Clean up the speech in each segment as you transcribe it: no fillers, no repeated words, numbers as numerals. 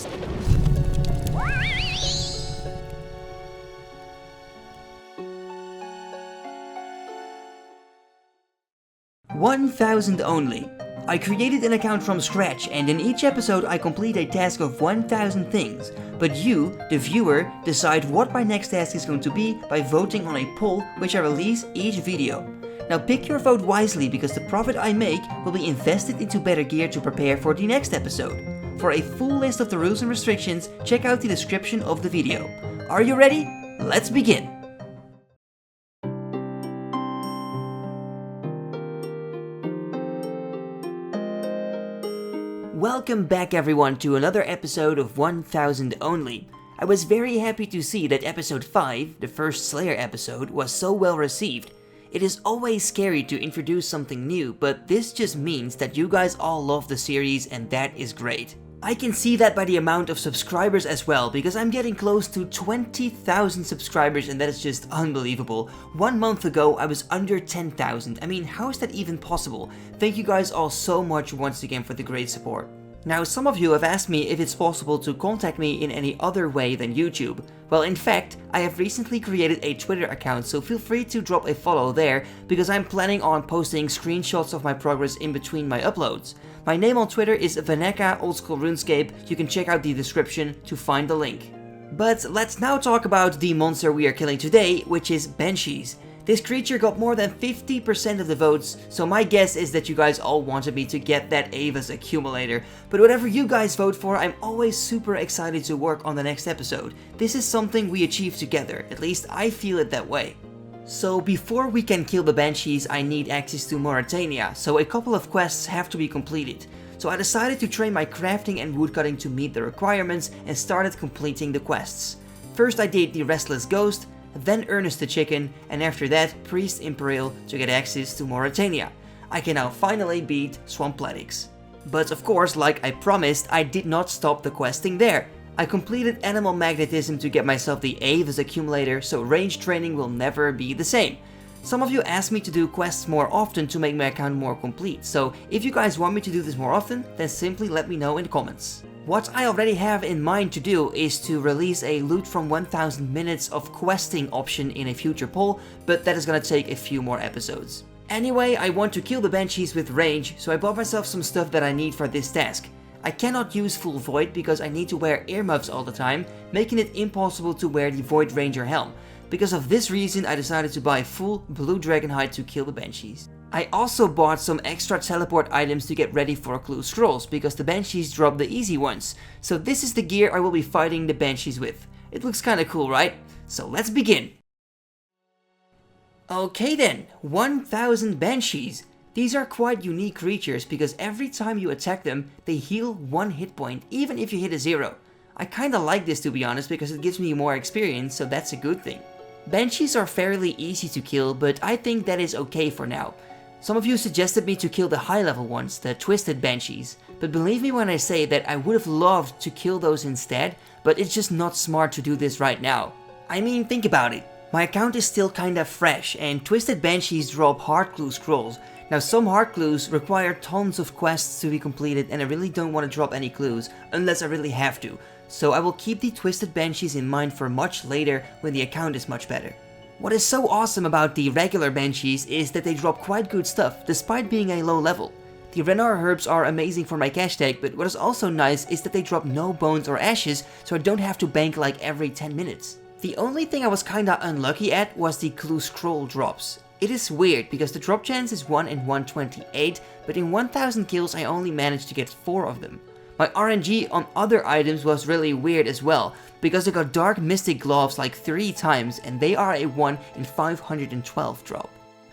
1,000 only. I created an account from scratch, and in each episode I complete a task of 1,000 things. But you, the viewer, decide what my next task is going to be by voting on a poll which I release each video. Now pick your vote wisely, because the profit I make will be invested into better gear to prepare for the next episode. For a full list of the rules and restrictions, check out the description of the video. Are you ready? Let's begin! Welcome back everyone to another episode of 1000 Only. I was very happy to see that episode 5, the first Slayer episode, was so well received. It is always scary to introduce something new, but this just means that you guys all love the series, and that is great. I can see that by the amount of subscribers as well, because I'm getting close to 20,000 subscribers, and that is just unbelievable. 1 month ago I was under 10,000. I mean, how is that even possible? Thank you guys all so much once again for the great support. Now, some of you have asked me if it's possible to contact me in any other way than YouTube. Well, in fact, I have recently created a Twitter account, so feel free to drop a follow there, because I'm planning on posting screenshots of my progress in between my uploads. My name on Twitter is Vannaka Oldschool RuneScape. You can check out the description to find the link. But let's now talk about the monster we are killing today, which is Banshees. This creature got more than 50% of the votes, so my guess is that you guys all wanted me to get that Ava's accumulator. But whatever you guys vote for, I'm always super excited to work on the next episode. This is something we achieve together, at least I feel it that way. So before we can kill the Banshees, I need access to Mauritania, so a couple of quests have to be completed. So I decided to train my crafting and woodcutting to meet the requirements and started completing the quests. First I did the Restless Ghost, then Ernest the Chicken, and after that Priest Imperial to get access to Mauritania. I can now finally beat Swampletics. But of course, like I promised, I did not stop the questing there. I completed Animal Magnetism to get myself the Ava's accumulator, so range training will never be the same. Some of you asked me to do quests more often to make my account more complete, so if you guys want me to do this more often, then simply let me know in the comments. What I already have in mind to do is to release a loot from 1000 minutes of questing option in a future poll, but that is gonna take a few more episodes. Anyway, I want to kill the Banshees with range, so I bought myself some stuff that I need for this task. I cannot use full Void because I need to wear earmuffs all the time, making it impossible to wear the Void Ranger helm. Because of this reason, I decided to buy full Blue Dragon Hide to kill the Banshees. I also bought some extra teleport items to get ready for Clue Scrolls, because the Banshees drop the easy ones. So this is the gear I will be fighting the Banshees with. It looks kinda cool, right? So let's begin! Okay then, 1000 Banshees. These are quite unique creatures, because every time you attack them, they heal 1 hit point, even if you hit a 0. I kinda like this, to be honest, because it gives me more experience, so that's a good thing. Banshees are fairly easy to kill, but I think that is okay for now. Some of you suggested me to kill the high level ones, the Twisted Banshees, but believe me when I say that I would have loved to kill those instead, but it's just not smart to do this right now. I mean, think about it. My account is still kinda fresh, and Twisted Banshees drop hard clue scrolls. Now, some hard clues require tons of quests to be completed, and I really don't want to drop any clues, unless I really have to. So I will keep the Twisted Banshees in mind for much later, when the account is much better. What is so awesome about the regular Banshees is that they drop quite good stuff, despite being a low level. The Renar herbs are amazing for my cash tag, but what is also nice is that they drop no bones or ashes, so I don't have to bank like every 10 minutes. The only thing I was kinda unlucky at was the clue scroll drops. It is weird, because the drop chance is 1 in 128, but in 1000 kills I only managed to get 4 of them. My RNG on other items was really weird as well, because I got Dark Mystic Gloves like 3 times, and they are a 1 in 512 drop.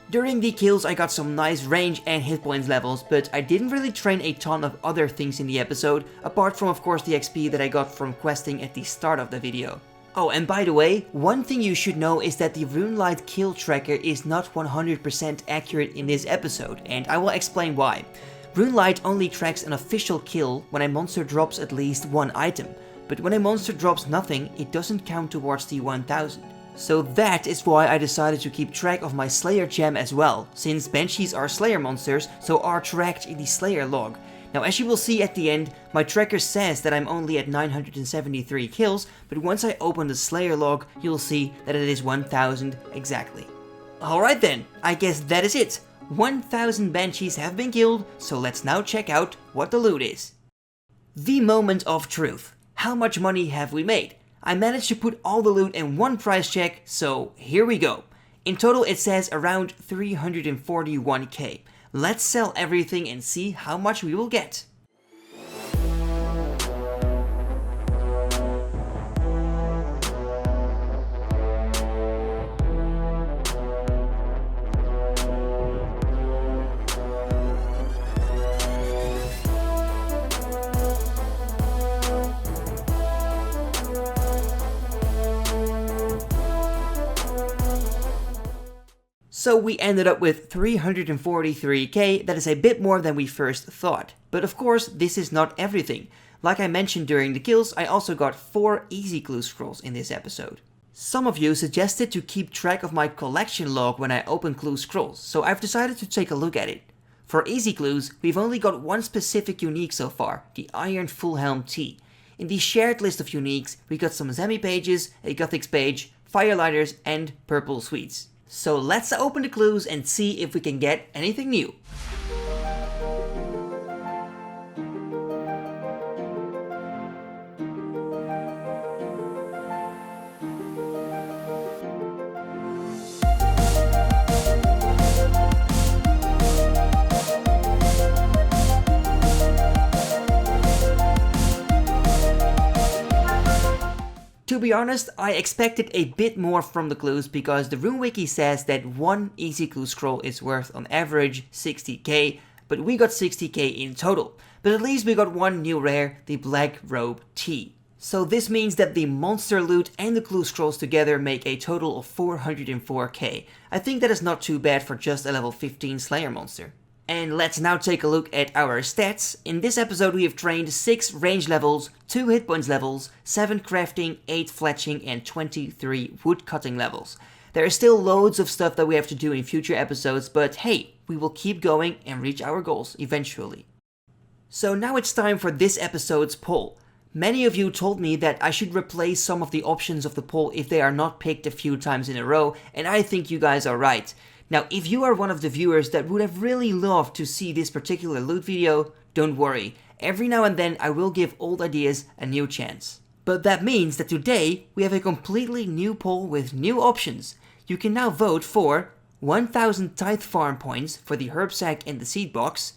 During the kills I got some nice range and hit points levels, but I didn't really train a ton of other things in the episode, apart from of course the XP that I got from questing at the start of the video. Oh, and by the way, one thing you should know is that the RuneLite kill tracker is not 100% accurate in this episode, and I will explain why. RuneLite only tracks an official kill when a monster drops at least 1 item, but when a monster drops nothing, it doesn't count towards the 1000. So that is why I decided to keep track of my Slayer gem as well, since Banshees are Slayer monsters, so are tracked in the Slayer log. Now, as you will see at the end, my tracker says that I'm only at 973 kills, but once I open the Slayer log, you'll see that it is 1000 exactly. Alright then, I guess that is it. 1000 Banshees have been killed, so let's now check out what the loot is. The moment of truth. How much money have we made? I managed to put all the loot in one price check, so here we go. In total it says around 341k. Let's sell everything and see how much we will get. So we ended up with 343k, that is a bit more than we first thought. But of course, this is not everything. Like I mentioned during the kills, I also got 4 easy clue scrolls in this episode. Some of you suggested to keep track of my collection log when I open clue scrolls, so I've decided to take a look at it. For easy clues, we've only got one specific unique so far, the Iron Full Helm T. In the shared list of uniques, we got some Zemi pages, a Gothics page, Firelighters and Purple Sweets. So let's open the clues and see if we can get anything new. To be honest, I expected a bit more from the clues because the RuneWiki says that one easy clue scroll is worth on average 60k, but we got 60k in total. But at least we got one new rare, the Black Robe T. So this means that the monster loot and the clue scrolls together make a total of 404k. I think that is not too bad for just a level 15 Slayer monster. And let's now take a look at our stats. In this episode we have trained 6 range levels, 2 hit points levels, 7 crafting, 8 fletching and 23 wood cutting levels. There is still loads of stuff that we have to do in future episodes, but hey, we will keep going and reach our goals eventually. So now it's time for this episode's poll. Many of you told me that I should replace some of the options of the poll if they are not picked a few times in a row, and I think you guys are right. Now, if you are one of the viewers that would have really loved to see this particular loot video, don't worry. Every now and then I will give old ideas a new chance. But that means that today we have a completely new poll with new options. You can now vote for 1000 tithe farm points for the herb sack and the seed box,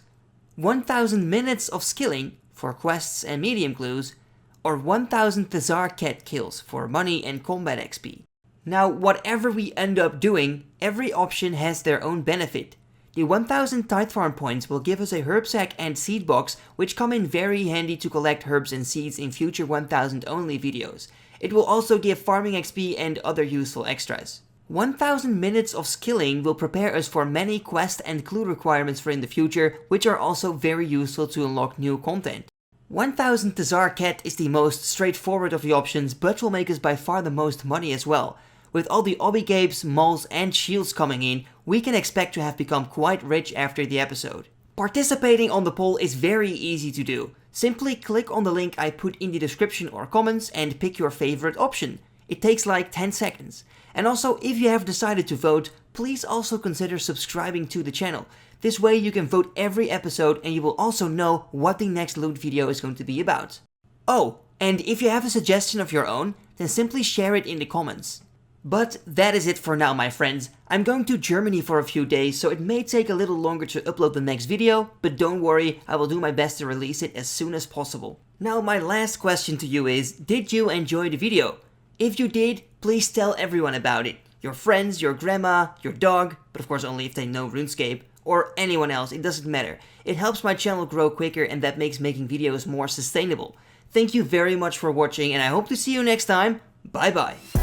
1000 minutes of skilling for quests and medium clues, or 1000 Thazar Cat kills for money and combat XP. Now, whatever we end up doing, every option has their own benefit. The 1000 tithe farm points will give us a herb sack and seed box, which come in very handy to collect herbs and seeds in future 1000 only videos. It will also give farming XP and other useful extras. 1000 minutes of skilling will prepare us for many quest and clue requirements for in the future, which are also very useful to unlock new content. 1000 Thazar Cat is the most straightforward of the options, but will make us by far the most money as well. With all the obby-capes, mauls and shields coming in, we can expect to have become quite rich after the episode. Participating on the poll is very easy to do. Simply click on the link I put in the description or comments and pick your favorite option. It takes like 10 seconds. And also, if you have decided to vote, please also consider subscribing to the channel. This way you can vote every episode and you will also know what the next loot video is going to be about. Oh, and if you have a suggestion of your own, then simply share it in the comments. But that is it for now, my friends. I'm going to Germany for a few days, so it may take a little longer to upload the next video, but don't worry, I will do my best to release it as soon as possible. Now, my last question to you is, did you enjoy the video? If you did, please tell everyone about it. Your friends, your grandma, your dog, but of course only if they know RuneScape, or anyone else, it doesn't matter. It helps my channel grow quicker and that makes making videos more sustainable. Thank you very much for watching and I hope to see you next time. Bye bye.